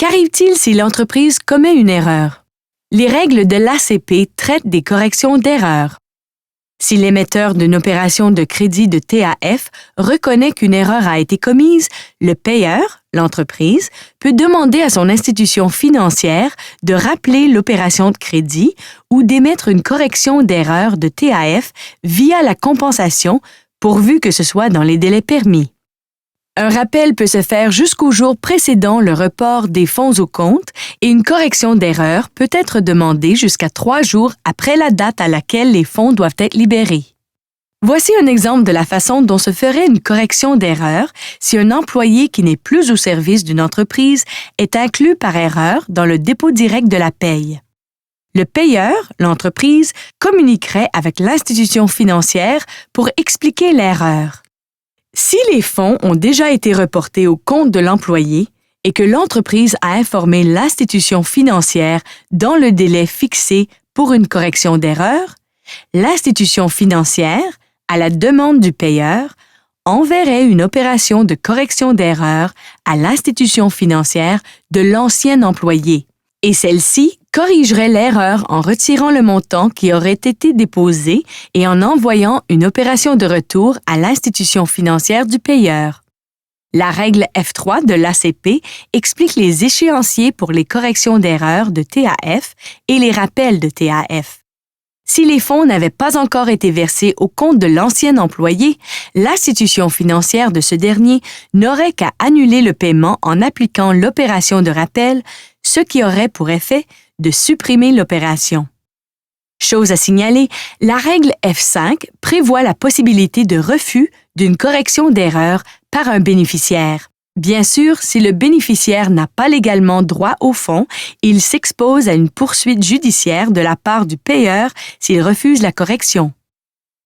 Qu'arrive-t-il si l'entreprise commet une erreur? Les règles de l'ACP traitent des corrections d'erreurs. Si l'émetteur d'une opération de crédit de TAF reconnaît qu'une erreur a été commise, le payeur, l'entreprise, peut demander à son institution financière de rappeler l'opération de crédit ou d'émettre une correction d'erreur de TAF via la compensation, pourvu que ce soit dans les délais permis. Un rappel peut se faire jusqu'au jour précédant le report des fonds au compte et une correction d'erreur peut être demandée jusqu'à 3 jours après la date à laquelle les fonds doivent être libérés. Voici un exemple de la façon dont se ferait une correction d'erreur si un employé qui n'est plus au service d'une entreprise est inclus par erreur dans le dépôt direct de la paye. Le payeur, l'entreprise, communiquerait avec l'institution financière pour expliquer l'erreur. Si les fonds ont déjà été reportés au compte de l'employé et que l'entreprise a informé l'institution financière dans le délai fixé pour une correction d'erreur, l'institution financière, à la demande du payeur, enverrait une opération de correction d'erreur à l'institution financière de l'ancien employé et celle-ci corrigerait l'erreur en retirant le montant qui aurait été déposé et en envoyant une opération de retour à l'institution financière du payeur. La règle F3 de l'ACP explique les échéanciers pour les corrections d'erreurs de TAF et les rappels de TAF. Si les fonds n'avaient pas encore été versés au compte de l'ancien employé, l'institution financière de ce dernier n'aurait qu'à annuler le paiement en appliquant l'opération de rappel, ce qui aurait pour effet de supprimer l'opération. Chose à signaler, la règle F5 prévoit la possibilité de refus d'une correction d'erreur par un bénéficiaire. Bien sûr, si le bénéficiaire n'a pas légalement droit aux fonds, il s'expose à une poursuite judiciaire de la part du payeur s'il refuse la correction.